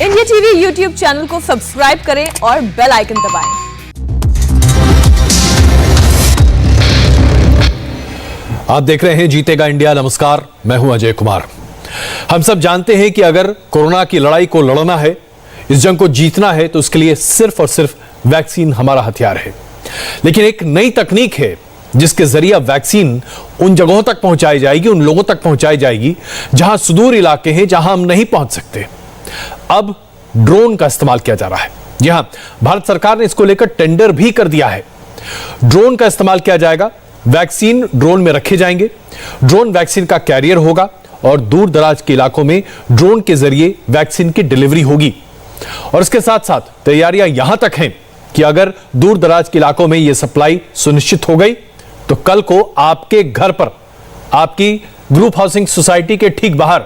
India TV YouTube channel को subscribe करें और बेल आइकन दबाएं। आप देख रहे हैं जीतेगा इंडिया। नमस्कार, मैं हूं अजय कुमार। हम सब जानते हैं कि अगर कोरोना की लड़ाई को लड़ना है, इस जंग को जीतना है, तो उसके लिए सिर्फ और सिर्फ वैक्सीन हमारा हथियार है। लेकिन एक नई तकनीक है जिसके जरिए वैक्सीन उन जगहों तक पहुंचाई जाएगी, उन लोगों तक पहुंचाई जाएगी जहां सुदूर इलाके हैं, जहां हम नहीं पहुंच सकते। अब ड्रोन का इस्तेमाल किया जा रहा है। जी हां, भारत सरकार ने इसको लेकर टेंडर भी कर दिया है। ड्रोन का इस्तेमाल किया जाएगा, वैक्सीन ड्रोन में रखे जाएंगे, ड्रोन वैक्सीन का कैरियर होगा और दूर दराज के इलाकों में ड्रोन के जरिए वैक्सीन की डिलीवरी होगी। और इसके साथ साथ तैयारियां यहां तक हैं कि अगर दूर दराज के इलाकों में यह सप्लाई सुनिश्चित हो गई तो कल को आपके घर पर, आपकी ग्रुप हाउसिंग सोसाइटी के ठीक बाहर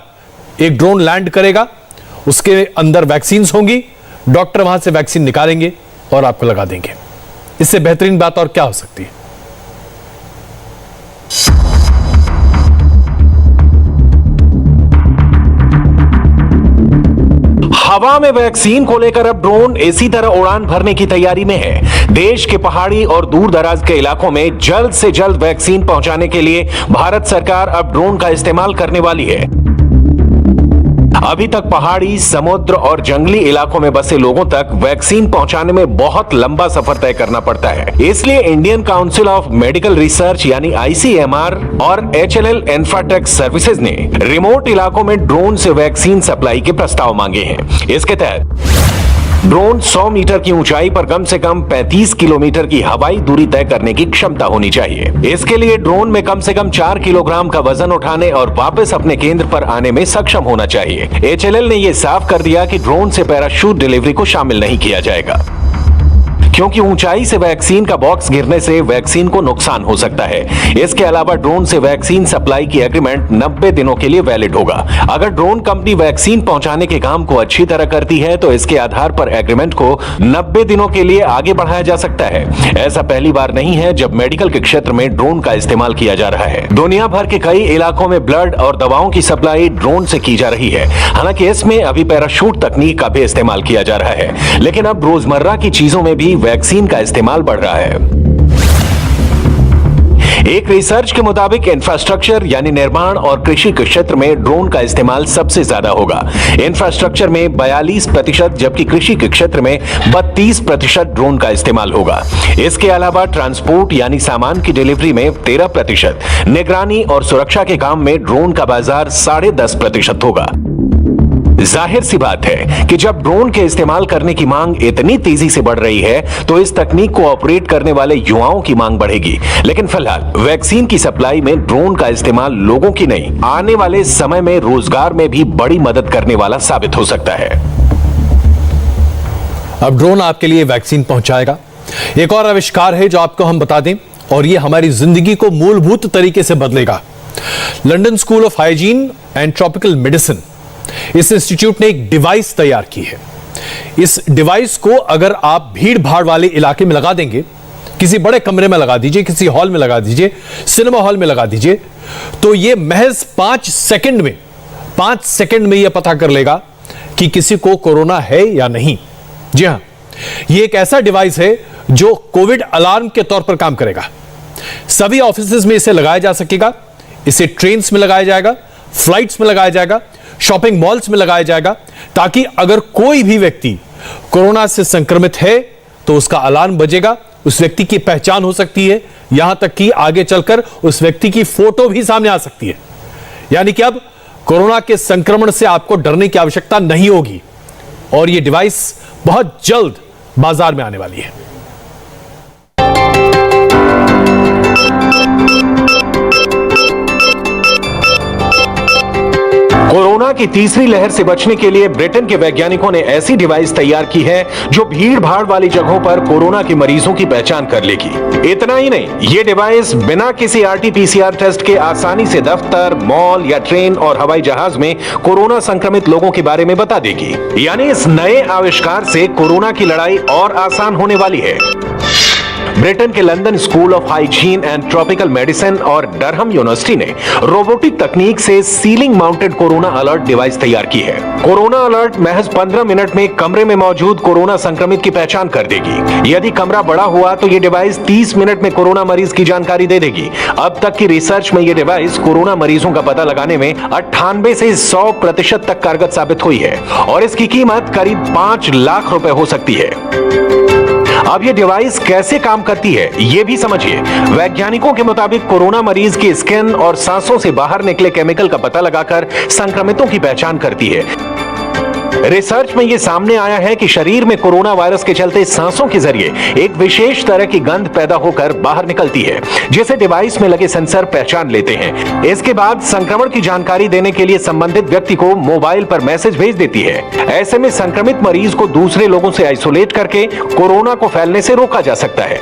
एक ड्रोन लैंड करेगा, उसके अंदर वैक्सीन होंगी, डॉक्टर वहां से वैक्सीन निकालेंगे और आपको लगा देंगे। इससे बेहतरीन बात और क्या हो सकती है? हवा में वैक्सीन को लेकर अब ड्रोन इसी तरह उड़ान भरने की तैयारी में है। देश के पहाड़ी और दूर दराज के इलाकों में जल्द से जल्द वैक्सीन पहुंचाने के लिए भारत सरकार अब ड्रोन का इस्तेमाल करने वाली है। अभी तक पहाड़ी, समुद्र और जंगली इलाकों में बसे लोगों तक वैक्सीन पहुंचाने में बहुत लंबा सफर तय करना पड़ता है। इसलिए Indian council of medical research यानी ICMR और HLL इंफ्राटेक सर्विसेज ने रिमोट इलाकों में ड्रोन से वैक्सीन सप्लाई के प्रस्ताव मांगे हैं। इसके तहत ड्रोन 100 मीटर की ऊंचाई पर कम से कम 35 किलोमीटर की हवाई दूरी तय करने की क्षमता होनी चाहिए। इसके लिए ड्रोन में कम से कम 4 किलोग्राम का वजन उठाने और वापस अपने केंद्र पर आने में सक्षम होना चाहिए। HLL ने यह साफ कर दिया कि ड्रोन से पैराशूट डिलीवरी को शामिल नहीं किया जाएगा, क्योंकि ऊंचाई से वैक्सीन का बॉक्स गिरने से वैक्सीन को नुकसान हो सकता है। इसके अलावा ड्रोन से वैक्सीन सप्लाई की एग्रीमेंट 90 दिनों के लिए वैलिड होगा। अगर ड्रोन कंपनी वैक्सीन पहुंचाने के काम को अच्छी तरह करती है तो इसके आधार पर एग्रीमेंट को 90 दिनों के लिए आगे बढ़ाया जा सकता है। ऐसा पहली बार नहीं है जब मेडिकल के क्षेत्र में ड्रोन का इस्तेमाल किया जा रहा है। दुनिया भर के कई इलाकों में ब्लड और दवाओं की सप्लाई ड्रोन से की जा रही है। हालांकि इसमें अभी पैराशूट तकनीक का भी इस्तेमाल किया जा रहा है, लेकिन अब रोजमर्रा की चीजों में भी वैक्सीन का इस्तेमाल बढ़ रहा है। एक रिसर्च के मुताबिक इंफ्रास्ट्रक्चर यानी निर्माण और कृषि के क्षेत्र में ड्रोन का इस्तेमाल सबसे ज्यादा होगा। इंफ्रास्ट्रक्चर में 42%, जबकि कृषि के क्षेत्र में 32% ड्रोन का इस्तेमाल होगा। इसके अलावा ट्रांसपोर्ट यानी सामान की डिलीवरी में 13%, निगरानी और सुरक्षा के काम में ड्रोन का बाजार 10.5% होगा। जाहिर सी बात है कि जब ड्रोन के इस्तेमाल करने की मांग इतनी तेजी से बढ़ रही है तो इस तकनीक को ऑपरेट करने वाले युवाओं की मांग बढ़ेगी। लेकिन फिलहाल वैक्सीन की सप्लाई में ड्रोन का इस्तेमाल लोगों की नहीं, आने वाले समय में रोजगार में भी बड़ी मदद करने वाला साबित हो सकता है। अब ड्रोन आपके लिए वैक्सीन पहुंचाएगा। एक और आविष्कार है जो आपको हम बता दें, और यह हमारी जिंदगी को मूलभूत तरीके से बदलेगा। London school of hygiene and tropical medicine, इस इंस्टीट्यूट ने एक डिवाइस तैयार की है। इस डिवाइस को अगर आप भीड़ भाड़ वाले इलाके में लगा देंगे, किसी बड़े कमरे में लगा दीजिए, किसी हॉल में लगा दीजिए, सिनेमा हॉल में लगा दीजिए, तो यह महज 5 सेकंड में यह पता कर लेगा कि किसी को कोरोना है या नहीं। जी हां, यह एक ऐसा डिवाइस है जो कोविड अलार्म के तौर पर काम करेगा। सभी ऑफिसेज में इसे लगाया जा सकेगा। इसे ट्रेन्स में लगाया जाएगा, फ्लाइट्स में लगाया जाएगा, शॉपिंग मॉल्स में लगाया जाएगा, ताकि अगर कोई भी व्यक्ति कोरोना से संक्रमित है तो उसका अलार्म बजेगा, उस व्यक्ति की पहचान हो सकती है, यहां तक कि आगे चलकर उस व्यक्ति की फोटो भी सामने आ सकती है। यानी कि अब कोरोना के संक्रमण से आपको डरने की आवश्यकता नहीं होगी और यह डिवाइस बहुत जल्द बाजार में आने वाली है। कोरोना की तीसरी लहर से बचने के लिए ब्रिटेन के वैज्ञानिकों ने ऐसी डिवाइस तैयार की है जो भीड़ भाड़ वाली जगहों पर कोरोना के मरीजों की पहचान कर लेगी। इतना ही नहीं, ये डिवाइस बिना किसी RT-PCR टेस्ट के आसानी से दफ्तर, मॉल या ट्रेन और हवाई जहाज में कोरोना संक्रमित लोगों के बारे में बता देगी। यानी इस नए आविष्कार से कोरोना की लड़ाई और आसान होने वाली है। ब्रिटेन के London school of hygiene and tropical medicine और डरहम यूनिवर्सिटी ने रोबोटिक तकनीक से ceiling mounted corona alert device तैयार की है। कोरोना अलर्ट महज 15 मिनट में कमरे में मौजूद कोरोना संक्रमित की पहचान कर देगी। यदि कमरा बड़ा हुआ तो ये डिवाइस 30 मिनट में कोरोना मरीज की जानकारी दे देगी। अब तक की रिसर्च में ये डिवाइस कोरोना मरीजों का पता लगाने में 98 से 100% तक कारगर साबित हुई है और इसकी कीमत करीब 5 लाख रुपए हो सकती है। अब ये डिवाइस कैसे काम करती है ये भी समझिए। वैज्ञानिकों के मुताबिक कोरोना मरीज की स्किन और सांसों से बाहर निकले केमिकल का पता लगाकर संक्रमितों की पहचान करती है। रिसर्च में यह सामने आया है कि शरीर में कोरोना वायरस के चलते सांसों के जरिए एक विशेष तरह की गंध पैदा होकर बाहर निकलती है, जिसे डिवाइस में लगे सेंसर पहचान लेते हैं। इसके बाद संक्रमण की जानकारी देने के लिए संबंधित व्यक्ति को मोबाइल पर मैसेज भेज देती है। ऐसे में संक्रमित मरीज को दूसरे लोगों से आइसोलेट करके कोरोना को फैलने से रोका जा सकता है।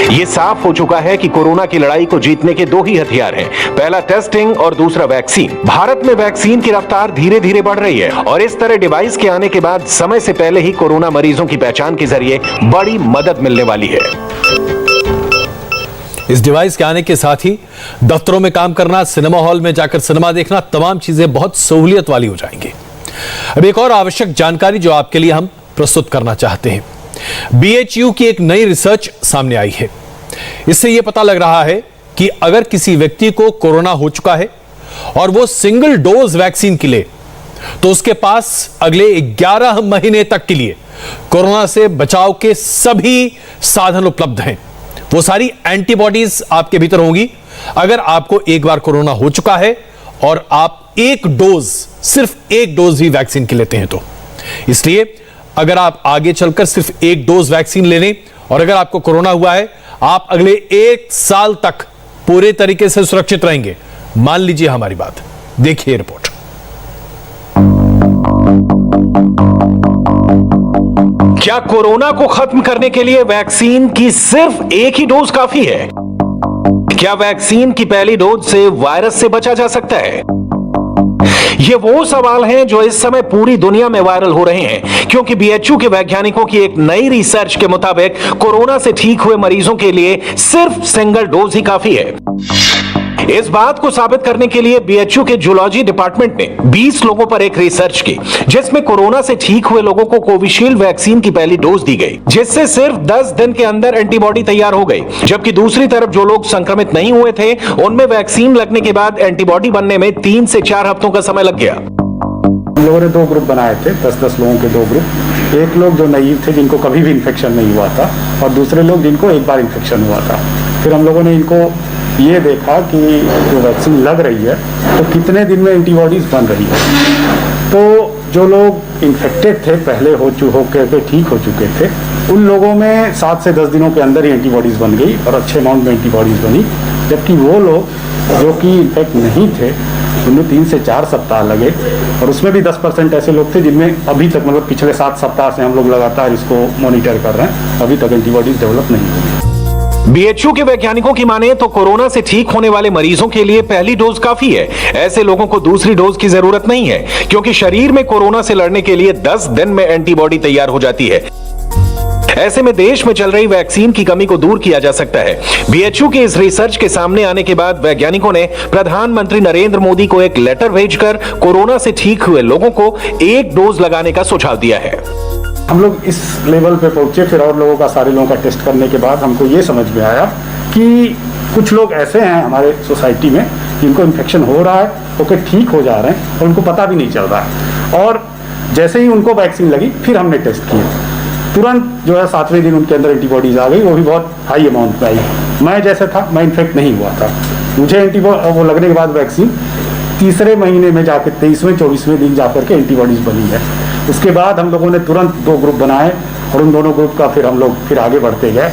ये साफ हो चुका है कि कोरोना की लड़ाई को जीतने के दो ही हथियार हैं, पहला टेस्टिंग और दूसरा वैक्सीन। भारत में वैक्सीन की रफ्तार धीरे धीरे बढ़ रही है और इस तरह डिवाइस के आने के बाद समय से पहले ही कोरोना मरीजों की पहचान के जरिए बड़ी मदद मिलने वाली है। इस डिवाइस के आने के साथ ही दफ्तरों में काम करना, सिनेमा हॉल में जाकर सिनेमा देखना, तमाम चीजें बहुत सहूलियत वाली हो जाएंगी। अब एक और आवश्यक जानकारी जो आपके लिए हम प्रस्तुत करना चाहते हैं। BHU की एक नई रिसर्च सामने आई है। इससे यह पता लग रहा है कि अगर किसी व्यक्ति को कोरोना हो चुका है और वो सिंगल डोज वैक्सीन के लिए, तो उसके पास अगले 11 महीने तक के लिए कोरोना से बचाव के सभी साधन उपलब्ध हैं। वो सारी एंटीबॉडीज आपके भीतर होंगी अगर आपको एक बार कोरोना हो चुका है और आप सिर्फ एक डोज भी वैक्सीन के लेते हैं तो। इसलिए अगर आप आगे चलकर सिर्फ एक डोज वैक्सीन ले लें और अगर आपको कोरोना हुआ है, आप अगले 1 साल तक पूरे तरीके से सुरक्षित रहेंगे। मान लीजिए हमारी बात। देखिए रिपोर्ट। क्या कोरोना को खत्म करने के लिए वैक्सीन की सिर्फ एक ही डोज काफी है? क्या वैक्सीन की पहली डोज से वायरस से बचा जा सकता है? ये वो सवाल हैं जो इस समय पूरी दुनिया में वायरल हो रहे हैं, क्योंकि BHU के वैज्ञानिकों की एक नई रिसर्च के मुताबिक कोरोना से ठीक हुए मरीजों के लिए सिर्फ सिंगल डोज ही काफी है। इस बात को साबित करने के लिए BHU के जूलॉजी डिपार्टमेंट ने 20 लोगों पर एक रिसर्च की, जिसमें कोरोना से ठीक हुए लोगों को कोविशील्ड वैक्सीन की पहली डोज दी गई, जिससे सिर्फ 10 दिन के अंदर एंटीबॉडी तैयार हो गई। जबकि दूसरी तरफ जो लोग संक्रमित नहीं हुए थे, उनमें वैक्सीन लगने के बाद एंटीबॉडी बनने में 3 से 4 हफ्तों का समय लग गया। हम लोगों ने 2 ग्रुप बनाए थे, 10-10 लोगों के 2 ग्रुप। एक लोग जो नईव थे, जिनको कभी भी इन्फेक्शन नहीं हुआ था, और दूसरे लोग जिनको एक बार इन्फेक्शन हुआ था। फिर हम लोगों ने इनको ये देखा कि जो वैक्सीन लग रही है तो कितने दिन में एंटीबॉडीज बन रही है। तो जो लोग इन्फेक्टेड थे, पहले होकर ठीक हो चुके थे, उन लोगों में 7 से 10 दिनों के अंदर ही एंटीबॉडीज बन गई और अच्छे अमाउंट में एंटीबॉडीज बनी। जबकि वो लोग जो कि इन्फेक्ट नहीं थे, उनमें 3 से 4 सप्ताह लगे, और उसमें भी 10% ऐसे लोग थे जिनमें अभी तक, मतलब पिछले 7 सप्ताह से हम लोग लगातार इसको मॉनिटर कर रहे हैं, अभी तक एंटीबॉडीज डेवलप नहीं हुई। BHU के वैज्ञानिकों की माने तो कोरोना से ठीक होने वाले मरीजों के लिए पहली डोज काफी है। ऐसे लोगों को दूसरी डोज की जरूरत नहीं है, क्योंकि शरीर में कोरोना से लड़ने के लिए 10 दिन में एंटीबॉडी तैयार हो जाती है। ऐसे में देश में चल रही वैक्सीन की कमी को दूर किया जा सकता है। BHU के इस रिसर्च के सामने आने के बाद वैज्ञानिकों ने प्रधानमंत्री नरेंद्र मोदी को एक लेटर भेजकर कोरोना से ठीक हुए लोगों को एक डोज लगाने का सुझाव दिया है। हम लोग इस लेवल पे पहुंचे, फिर और लोगों का, सारे लोगों का टेस्ट करने के बाद हमको ये समझ में आया कि कुछ लोग ऐसे हैं हमारे सोसाइटी में जिनको इन्फेक्शन हो रहा है, वो ठीक हो जा रहे हैं और उनको पता भी नहीं चल रहा है। और जैसे ही उनको वैक्सीन लगी, फिर हमने टेस्ट किए, तुरंत जो है 7वें दिन उनके अंदर एंटीबॉडीज आ गई, वो भी बहुत हाई अमाउंट में आई। मैं जैसे था, मैं इन्फेक्ट नहीं हुआ था, मुझे वो लगने के बाद वैक्सीन 3रे महीने में जाकर 23वें 24वें दिन जाकर के एंटीबॉडीज बनी है। उसके बाद हम लोगों ने तुरंत 2 ग्रुप बनाए और उन दोनों ग्रुप का फिर हम लोग आगे बढ़ते गए।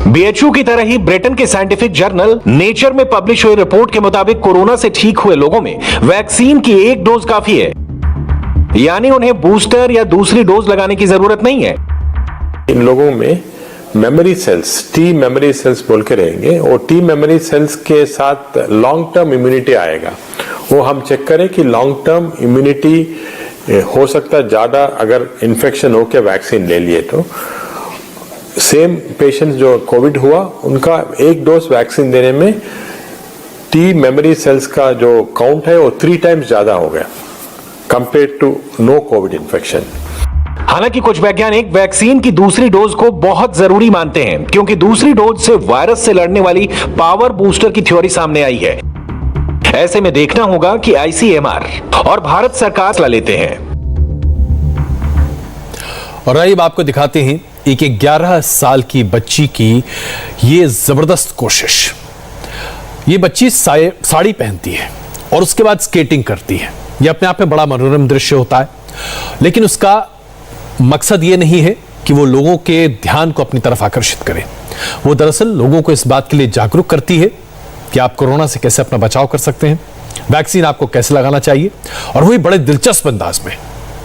BHU की तरह ही ब्रिटेन के साइंटिफिक जर्नल नेचर में पब्लिश हुई रिपोर्ट के मुताबिक कोरोना से ठीक हुए लोगों में वैक्सीन की एक डोज काफी है, यानी उन्हें बूस्टर या दूसरी डोज लगाने की जरूरत नहीं है। इन लोगों में memory cells, T memory cells बोल के रहेंगे, और टी मेमोरी सेल्स के साथ लॉन्ग टर्म इम्यूनिटी आएगा। वो हम चेक करें कि लॉन्ग टर्म इम्यूनिटी हो सकता है ज्यादा अगर इन्फेक्शन होकर वैक्सीन ले लिए तो। सेम पेशेंट्स जो कोविड हुआ उनका एक डोज वैक्सीन देने में टी मेमोरी सेल्स का जो काउंट है वो 3 टाइम्स ज्यादा हो गया compare to no Covid infection. हालांकि कुछ वैज्ञानिक वैक्सीन की दूसरी डोज को बहुत जरूरी मानते हैं, क्योंकि दूसरी डोज से वायरस से लड़ने वाली पावर बूस्टर की थ्योरी सामने आई है। ऐसे में देखना होगा कि आईसीएमआर और भारत सरकार सलाह लेते हैं। और आइए अब आपको दिखाते हैं एक 11 साल की बच्ची की ये जबरदस्त कोशिश। ये बच्ची साड़ी पहनती है और उसके बाद स्केटिंग करती है। ये अपने आप में बड़ा मनोरम दृश्य होता है, लेकिन उसका मकसद ये नहीं है कि वो लोगों के ध्यान को अपनी तरफ आकर्षित करे। वो दरअसल लोगों को इस बात के लिए जागरूक करती है कि आप कोरोना से कैसे अपना बचाव कर सकते हैं, वैक्सीन आपको कैसे लगाना चाहिए, और वही बड़े दिलचस्प अंदाज में।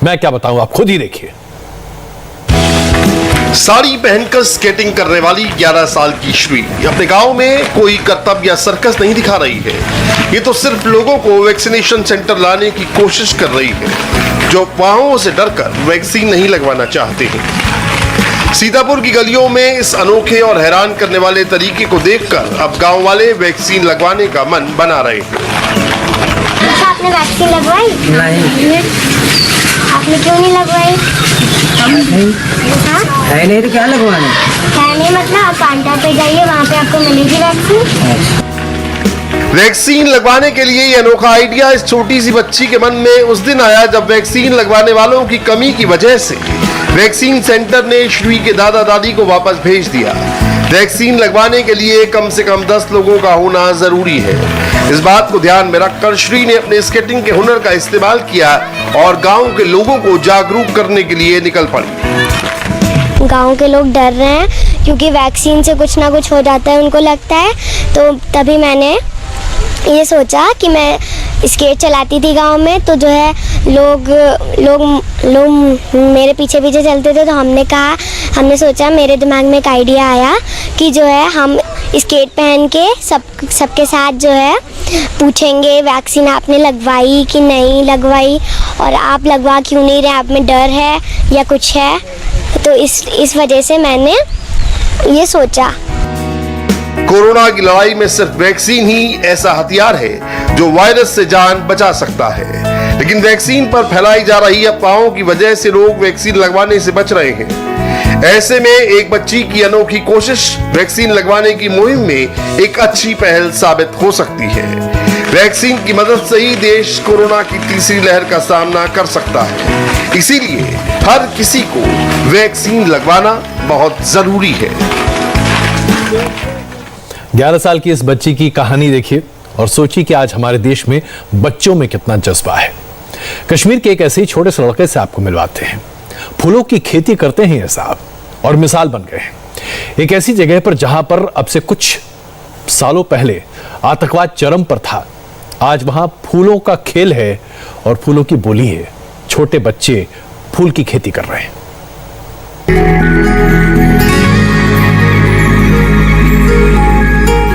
मैं क्या बताऊं, आप खुद ही देखिए। साड़ी पहनकर स्केटिंग करने वाली 11 साल की श्री अपने गांव में कोई करतब या सर्कस नहीं दिखा रही है। ये तो सिर्फ लोगों को वैक्सीनेशन सेंटर लाने की कोशिश कर रही है जो अफवाहों से डरकर वैक्सीन नहीं लगवाना चाहते हैं। सीतापुर की गलियों में इस अनोखे और हैरान करने वाले तरीके को देखकर अब गांव वाले वैक्सीन लगवाने का मन बना रहे हैं। आपने वैक्सीन लगवाई? नहीं। आपने क्यों नहीं लगवाई? है नहीं तो क्या लगवाने? है नहीं मतलब आप काउंटर पे जाइए, वहाँ पे आपको मिलेगी वैक्सीन। वैक्सीन लगवाने के लिए ये अनोखा आइडिया इस छोटी सी बच्ची के मन में उस दिन आया जब वैक्सीन लगवाने वालों की कमी की वजह से वैक्सीन सेंटर ने श्री के दादा दादी को वापस भेज दिया। वैक्सीन लगवाने के लिए कम से कम 10 लोगों का होना जरूरी है। इस बात को ध्यान में रखकर श्री ने अपने स्केटिंग के हुनर का इस्तेमाल किया और गांव के लोगों को जागरूक करने के लिए निकल पड़ी। गांव के लोग डर रहे हैं क्योंकि वैक्सीन से कुछ ना कुछ हो जाता है, उनको लगता है। तो तभी मैंने ये सोचा कि मैं स्केट चलाती थी गांव में, तो जो है लोग मेरे पीछे पीछे चलते थे। तो हमने सोचा, मेरे दिमाग में एक आइडिया आया कि जो है हम स्केट पहन के सबके साथ जो है पूछेंगे वैक्सीन आपने लगवाई कि नहीं लगवाई, और आप लगवा क्यों नहीं रहे, आप में डर है या कुछ है। तो इस वजह से मैंने ये सोचा। कोरोना की लड़ाई में सिर्फ वैक्सीन ही ऐसा हथियार है जो वायरस से जान बचा सकता है, लेकिन वैक्सीन पर फैलाई जा रही अफवाहों की वजह से लोग वैक्सीन लगवाने से बच रहे हैं। ऐसे में एक बच्ची की अनोखी कोशिश वैक्सीन लगवाने की मुहिम में एक अच्छी पहल साबित हो सकती है। वैक्सीन की मदद से ही देश कोरोना की तीसरी लहर का सामना कर सकता है, इसीलिए हर किसी को वैक्सीन लगवाना बहुत जरूरी है। 11 साल की इस बच्ची की कहानी देखिए और सोचिए कि आज हमारे देश में बच्चों में कितना जज्बा है। कश्मीर के एक ऐसे ही छोटे से लड़के से आपको मिलवाते हैं। फूलों की खेती करते हैं ये साहब और मिसाल बन गए हैं। एक ऐसी जगह पर जहां पर अब से कुछ सालों पहले आतंकवाद चरम पर था, आज वहां फूलों का खेल है और फूलों की बोली है। छोटे बच्चे फूल की खेती कर रहे हैं।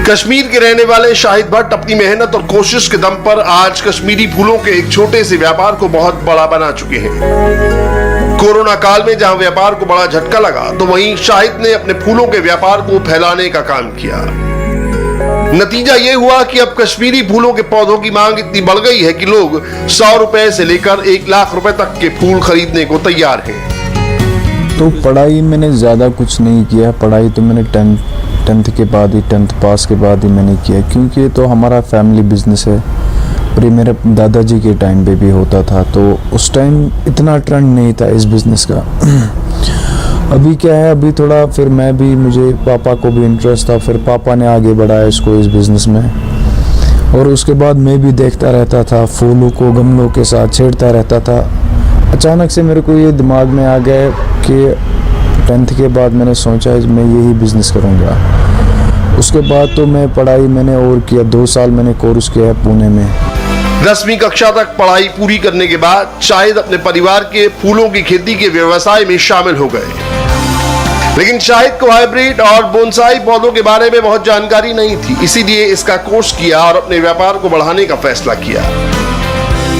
कश्मीर के रहने वाले शाहिद भट्ट अपनी मेहनत और कोशिश के दम पर आज कश्मीरी फूलों के एक छोटे से व्यापार को बहुत बड़ा बना चुके हैं। कोरोना काल में जहां व्यापार को बड़ा झटका लगा, तो वहीं शाहिद ने अपने फूलों के व्यापार को फैलाने का काम किया। नतीजा यह हुआ कि अब कश्मीरी फूलों के पौधों की मांग इतनी बढ़ गई है कि लोग 100 रुपए से लेकर 1 लाख रुपए तक के फूल खरीदने को तैयार हैं। तो पढ़ाई मैंने ज़्यादा कुछ नहीं किया। पढ़ाई तो मैंने 10th के बाद ही 10th पास के बाद ही मैंने किया, क्योंकि तो हमारा फैमिली बिजनेस है और ये मेरे दादाजी के टाइम पे भी होता था। तो उस टाइम इतना ट्रेंड नहीं था इस बिज़नेस का। अभी क्या है, अभी थोड़ा फिर मुझे पापा को भी इंटरेस्ट था, फिर पापा ने आगे बढ़ाया इसको इस बिज़नेस में। और उसके बाद मैं भी देखता रहता था, फूलों को गमलों के साथ छेड़ता रहता था। अचानक से मेरे को ये दिमाग में आ गया कि 10th के बाद मैंने सोचा मैं यही बिज़नेस करूँगा। उसके बाद तो मैं पढ़ाई मैंने और किया, 2 साल मैंने कोर्स किया पुणे में। 10वीं कक्षा तक पढ़ाई पूरी करने के बाद शाहिद अपने परिवार के फूलों की खेती के व्यवसाय में शामिल हो गए। लेकिन शाहिद को हाइब्रिड और बोनसाई पौधों के बारे में बहुत जानकारी नहीं थी, इसीलिए इसका कोर्स किया और अपने व्यापार को बढ़ाने का फैसला किया।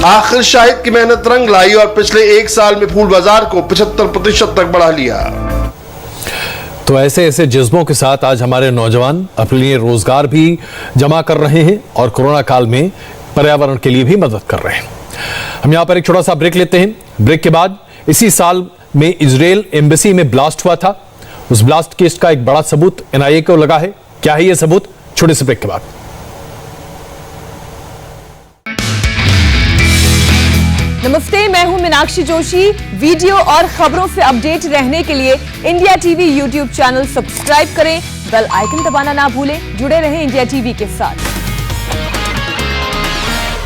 आखिर शाहिद की मेहनत रंग लाई और पिछले 1 साल में फूल बाजार को 75% तक बढ़ा लिया। तो ऐसे ऐसे जज्बों के साथ आज हमारे नौजवान अपने लिए रोजगार भी जमा कर रहे हैं और कोरोना काल में पर्यावरण के लिए भी मदद कर रहे हैं। हम यहां पर एक छोटा सा ब्रेक लेते हैं। ब्रेक के बाद इसी साल में इजराइल एम्बेसी में ब्लास्ट हुआ था। उस ब्लास्ट केस का एक बड़ा सबूत एनआईए को लगा है। क्या है यह सबूत? छोटे से ब्रेक के बाद। नमस्ते, मैं हूं मीनाक्षी जोशी। वीडियो और खबरों से अपडेट रहने के लिए India TV YouTube channel subscribe करें, बेल आइकन दबाना ना भूलें। जुड़े रहें इंडिया टीवी के साथ।